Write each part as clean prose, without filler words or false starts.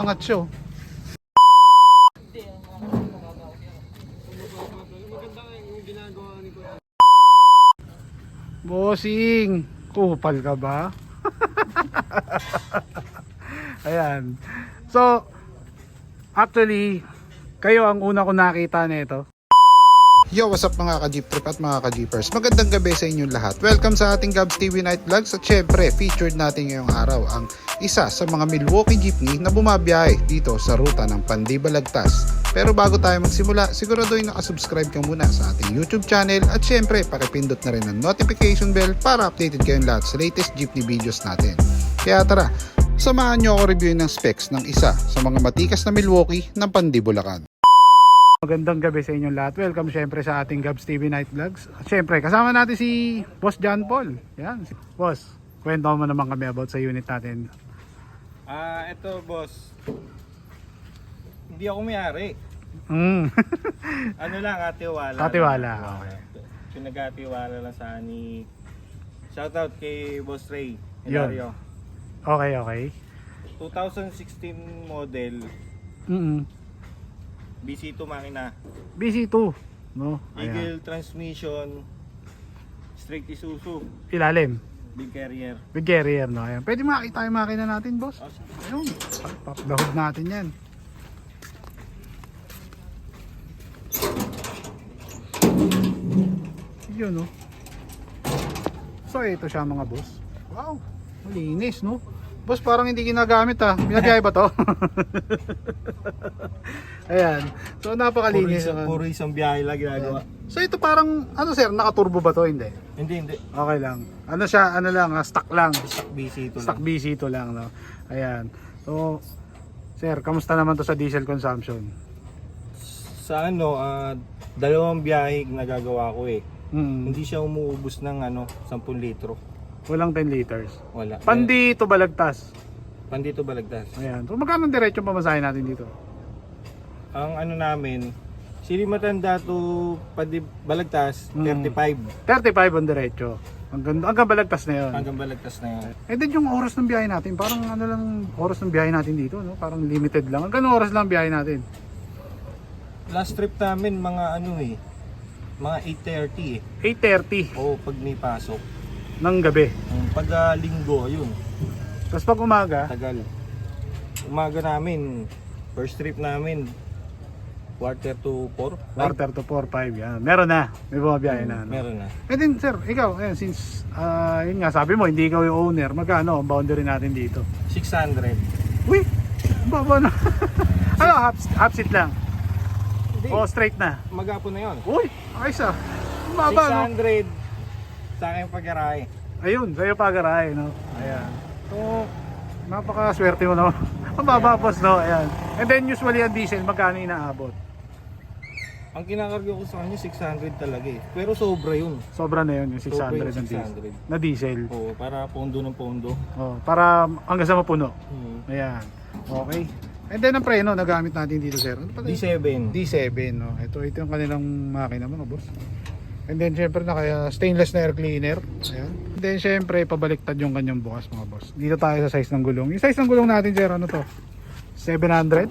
angat siya. Oh. Bossing, kupal ka ba? Ayan. So, actually, kayo ang una ko nakita nito. Yo, what's up mga ka-jeep trip at mga ka-jeepers? Magandang gabi sa inyong lahat. Welcome sa ating Gabs TV Night Vlogs at syempre, featured natin ngayong araw ang isa sa mga Milwaukee jeepney na bumabiyahe dito sa ruta ng Pandibalagtas. Pero bago tayo magsimula, siguraduhin nakasubscribe ka muna sa ating YouTube channel at syempre, pakipindot na rin ang notification bell para updated kayong lahat sa latest jeepney videos natin. Kaya tara, samahan nyo ako reviewin ng specs ng isa sa mga matikas na Milwaukee ng Pandibulacan. Magandang gabi sa inyong lahat. Welcome syempre sa ating Gabs TV Night Vlogs. At syempre, kasama natin si Boss John Paul. Yan. Boss, kwento mo naman kami about sa unit natin. Ito boss. Hindi ako may-ari. Ano lang, katiwala. Katiwala. Okay. Pinagkatiwala lang sa ni shoutout kay Boss Ray Hilario. Okay. 2016 model, BC2 makina. BC2. No? Ayan. Eagle transmission, straight Isuzu, Ilalim. big carrier. Big carrier, no? Ayan. Pwede makita yung makina natin, boss. Ayun. Papdahod natin yan. Yun, no? So, ito siya mga boss. Wow. Malinis, no? Boss, parang hindi ginagamit ah. Binagay ba to? Ayan. So, napakalinis. Puro isang biyahe lang ginagawa. So, ito parang, ano sir, nakaturbo ba to? Hindi. Hindi. Okay lang. Ano siya, ano lang, stock lang. Stock BC2 Stock lang. BC2 lang, no? Ayan. So, sir, kamusta naman to sa diesel consumption? Sa dalawang biyahe nagagawa ko eh. Mm. Hindi siya umuubos ng 10 litro. Walang 10 liters. Wala. Pandito Balagtas. Pandito Balagtas. Ayan. So, magkano diretso pamasahe natin dito? Ang namin, Sili Matanda to Balagtas, 35. 35 ang diretso. Hanggang Balagtas na yun. Hanggang Balagtas na yan. Eh din yung oras ng biyahe natin, parang ano lang oras ng biyahe natin dito, no? Parang limited lang. Hanggang oras lang biyahe natin? Last trip namin, mga mga 8:30 eh. 8:30 O pag may pasok. ng gabi. Pag linggo, yun. Tapos pag umaga, Tagal. Umaga namin, first trip namin, quarter to 4. quarter to 4, 5 yan. Meron na. May bumabiyahe na. No? Meron na. Eh din sir, ikaw, ayan, since yun nga, sabi mo, hindi ikaw yung owner, magkano ang boundary natin dito? 600. Uy, baba na. Ano, half seat lang? Hindi, O straight na? magapon na yun. Uy, ayos ah. Baba, no? 600 sa aking pag-aray. Ayun, sa'yo pagarahe, no? Ayan. So, napakaswerte mo naman. Ang baba, boss, no? Ayan. And then usually ang diesel, magkano inaabot? Ang kinakarga ko sa kanya 600 talaga eh. Pero sobra yun. Sobra na yun, yung 600 Sobra yung ng diesel. 600. Na diesel. Oo, para pondo ng pondo. Oh, para hanggang sa mapuno. Hmm. Ayan. Okay. And then ang preno nagamit natin dito, sir. Ano pala yun? D7. D7, no? Ito yung kanilang makina, mga boss. And then syempre kaya stainless na air cleaner. Ayan. And then syempre pabaliktad yung kanyang bukas, mga boss. Dito tayo sa size ng gulong. Yung size ng gulong natin, sir, ano to? 700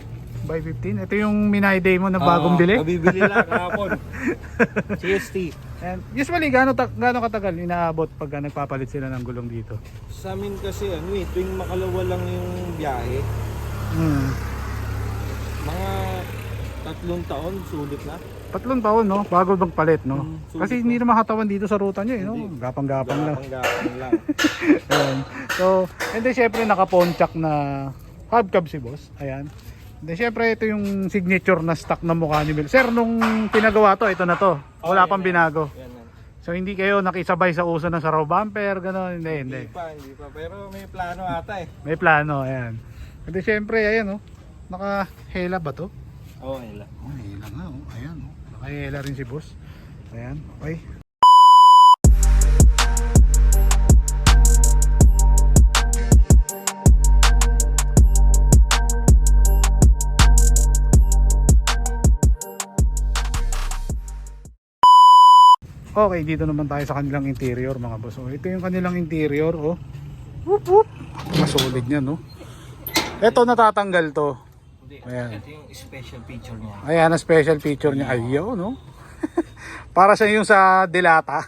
by 15. Ito yung Minayday mo na bagong bili. Kabibili lang kahapon. CST. And usually gaano katagal inaabot pag nagpapalit sila ng gulong dito? Sa amin kasi tuwing makalawa lang yung biyahe, mga 3 taon, sulit na. 3 taon, no? Bago magpalit, no? Sulit Kasi na. hindi naman katawan dito sa ruta nyo, no? Hindi. Gapang-gapang lang. Gapang lang. Ayan. So, and then syempre naka-ponchak na hubcap si boss. Ayan. And then syempre ito yung signature na stock na mukha ni Bill. Sir, nung pinagawa to, ito na to. Wala pang binago. Yan. So hindi kayo nakisabay sa uso ng saraw bumper, gano'n. Hindi. Hindi pa. Pero may plano ata eh. May plano, ayan. And then syempre, ayan, oh. Naka-hela ba to? Oo, nila. Oh, hela nga, oh. Ayan, oh. Naka-hela rin si boss. Ayan, okay. Okay, dito naman tayo sa kanilang interior, mga boss. So, ito yung kanilang interior, oh. Whoop, whoop. Masolid niya, no? Ito natatanggal to. Hindi, Ayan. ito yung special feature niya. Ayan, ang special feature niya. Ayaw, no? Para siya yung sa dilata.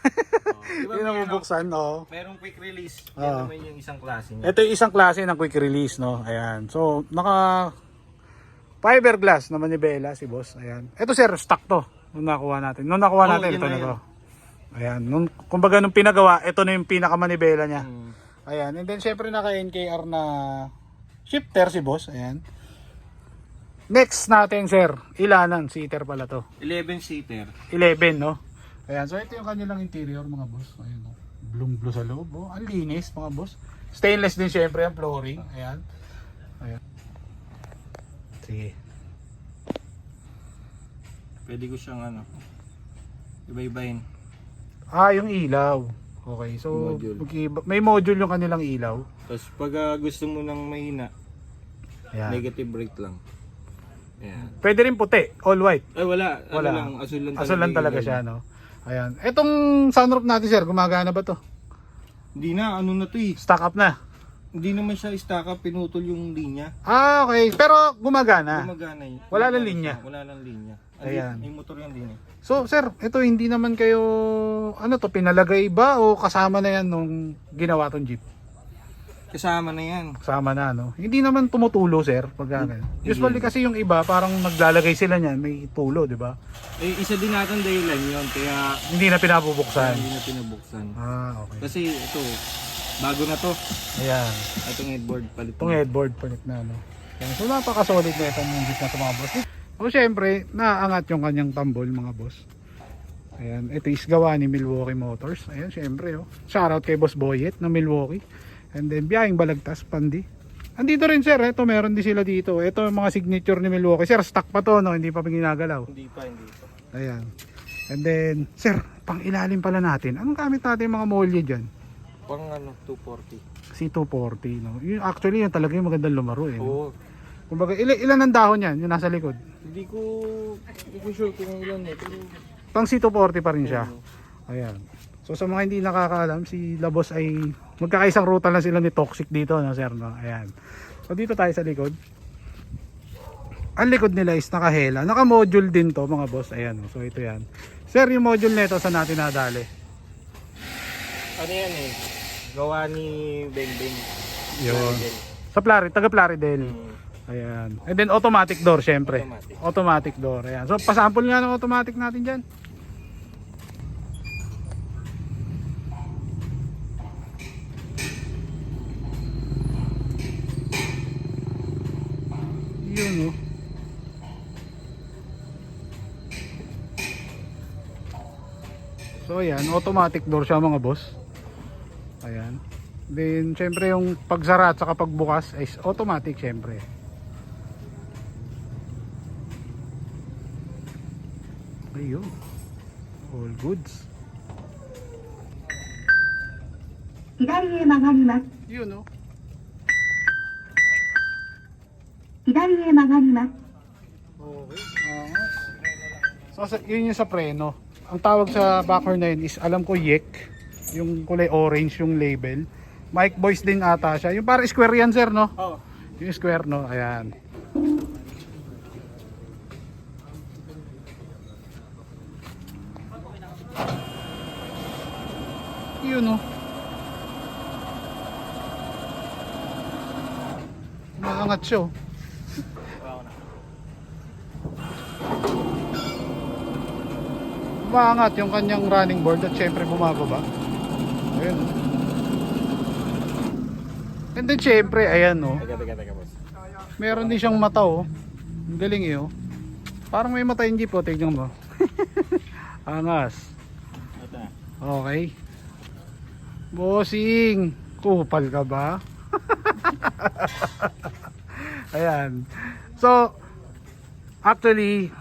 Diba Yung may nabubuksan, no? merong quick release. Oo. Yan naman yung isang klase niya. Ito yung isang klase ng quick release, no? Ayan. So, naka fiberglass na manibela si boss. Ayan. Ito sir, stock to. Nung nakuha natin. Nung nakuha natin, yun ito na na yun. to. Ayan. Kumbaga nung pinagawa, ito na yung pinakamanibela niya. Hmm. Ayan. And then, syempre naka NKR na shifter si boss. Ayan. Next natin, sir. Ilanan. Seater pala to. 11-seater. 11, no? Ayan. So, ito yung kanilang interior, mga boss. Ayan, no? Blue sa loob, oh. Ang linis, mga boss. Stainless din, syempre, ang flooring. Ayan. Ayan. Sige. Pwede ko siyang iba-ibahin. Yung ilaw. Okay, so Module. may module yung kanilang ilaw. Tapos pag gusto mo ng mahina, Ayan. negative brake lang. Ayan. Pwede rin puti, all white. Ay wala, Wala. Ano lang, Asul lang talaga yung siya, no? Ayan. Etong sunroof natin, sir, gumagana ba to? Hindi na, ano na to eh. Stock up na. Hindi naman siya stock up, pinutol yung linya. Okay. Pero gumagana. Gumagana eh. Wala lang Gumagana linya. siya, wala lang linya. Ayan. May motor yan din eh. So, sir, ito hindi naman kayo, ano to, pinalagay ba o kasama na yan nung ginawa tong jeep? Kasama na yan. Kasama na, no? Hindi naman tumutulo, sir, pag ganun. Usually kasi yung iba, parang naglalagay sila niyan, may tulo, di ba? Eh, isa din natin dahilan yun, kaya Hindi na pinabubuksan. hindi na pinabuksan. Okay. Kasi ito, bago na to. Ayan. Itong headboard palit. Itong headboard palit na, no? Ayan. So, napaka-solid na itong jeep na ito, mga boss. O, syempre, naaangat yung kanyang tambol, mga boss. Ayan. Ito is gawa ni Milwaukee Motors. Ayan, syempre, oh. Shoutout kay Boss Boyet ng Milwaukee. And then, biyahing Balagtas, Pandi. Andito rin, sir. Ito, meron din sila dito. Ito yung mga signature ni Milwaukee. Sir, stock pa to, no? Hindi pa ginagalaw. Hindi pa. Ayan. And then, sir, pang ilalim pala natin. Anong gamit natin yung mga molye dyan? Pang 240. C240, no? Yung, actually, yun talaga yung magandang lumaro, eh. No? Oo. Kumbaga, ilan ang dahon yan, yung nasa likod? Hindi ko sure kung ilan eh. Pero Pang C240 pa rin siya. Ayan. So, sa mga hindi nakakaalam, si Labos ay magkakaisang ruta lang sila ni Toxic dito, no, sir, no? Ayan. So, dito tayo sa likod. Ang likod nila is nakahela. Naka-module din to, mga boss. Ayan, no? So, ito yan. Sir, yung module nito, saan natin nadali? ano yan eh. Gawa ni Bengbeng. Yun. Sa taga Plaridel. Ayan. And then automatic door, syempre. Automatic door. Ayan. So, pasample nga ng automatic natin dyan. Yun, oh. So, ayan. Automatic door siya, mga boss. Ayan. Then, syempre yung pagsara at saka pagbukas is automatic, syempre. Ayun. All goods. 左へ曲がります。 Yun, no? 左へ曲がります。 So, yun yung sa preno. Ang tawag sa backer na yun is, alam ko, yek. Yung kulay orange yung label. Mike Boys din ata siya. Yung parang square yan, sir, no? Oo. Yung square, no? Ayan. Yun, no? Maangat siya, oh. Maangat yung kanyang running board at syempre bumababa. Ayun. And then syempre, ayan, no? Teka, boss. Meron din siyang mata, oh. Ang galing, eh, oh. Parang may mata yung jeep, oh. Tignan mo. Angas. Ito na. Okay. Bossing, kupal ka ba? Ayan. So, actually,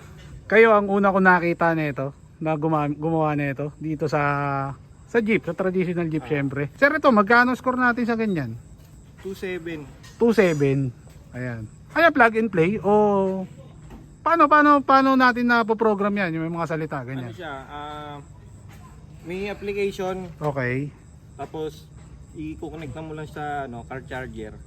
kayo ang una ko nakita nito na gumawa nito dito sa jeep, sa traditional jeep, syempre. Sir, ito, magkano score natin sa ganyan? 2.7. 2.7. Ayan. Kaya plug and play o paano natin na program yan, yung may mga salita, Ano ganyan. siya? May application, Okay. tapos i-connect na mo lang sa car charger.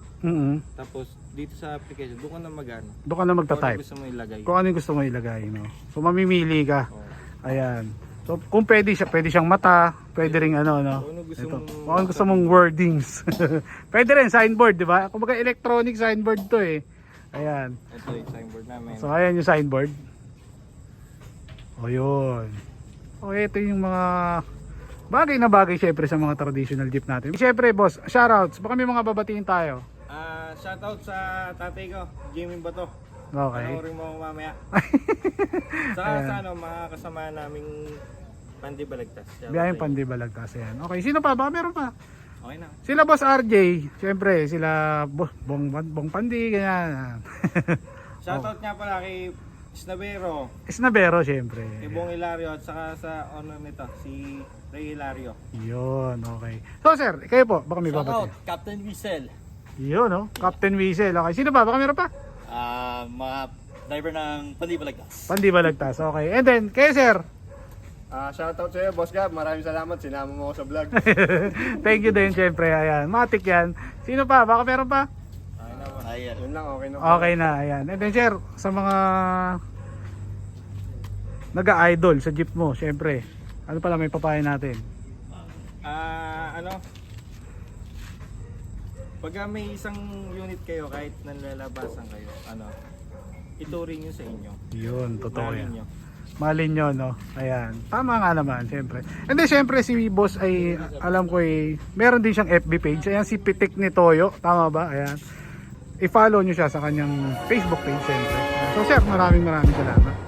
Tapos dito sa application, doon ka na mag-ano. Doon ka na Kung ano magta-type. gusto mo ilagay. Kung ano yung gusto mo ilagay, no? So mamimili ka. Oo. Ayan. So kung pwede siyang mata, pwede ring ano, no? Kung ano gusto Ito. mong- Kung ano gusto mong wordings. Pwede rin signboard, di ba? Kumbaga electronic signboard to eh. Ayan. Ito yung signboard namin. So ayan yung signboard. O yun. O ito yung mga bagay na bagay syempre sa mga traditional jeep natin. Syempre boss, shoutouts. Baka may mga babatiin tayo. Shoutout sa tatay ko, Jimmy Bato. Okay. Panoorin mo ako mamaya. Saka sa ano, mga kasama naming Pandibalagtas. Biyayang Pandibalagtas yan. Okay, sino pa ba? Meron pa. Okay na. Sila Boss RJ, syempre sila Bong Pandi, ganyan. Shoutout nga pala kay Snabero, Isnabero syempre. kay Bong Hilario at saka sa owner nito, si Ray Hilario. Yun, okay. So sir, kayo po, baka may babati. Captain Wiesel. Yun, no? Captain Wiesel. Okay, sino pa? Baka meron pa? Mga driver ng Pandibalagtas. Pandibalagtas, okay. And then, kayo sir, Shoutout sa iyo, Boss Gab. Maraming salamat. Sinama mo ako sa vlog. thank you din syempre. Ayan, matik yan. Sino pa? Baka meron pa? Ayan. Yun lang, okay na. Okay na, ayan. And then sir, sa mga nag-idol sa jeep mo, syempre, ano pala may papayo natin? Pagka may isang unit kayo, kahit nanlalabasan kayo, ituring nyo sa inyo. Yun, totoo Mahalin yan. nyo. Mahalin nyo, no? Ayan. Tama nga naman, syempre. And then, syempre, si boss ay, alam ko meron din siyang FB page. Ayan, si Pitik ni Toyo. Tama ba? Ayan. I-follow nyo siya sa kanyang Facebook page, syempre. So, sir, maraming salamat.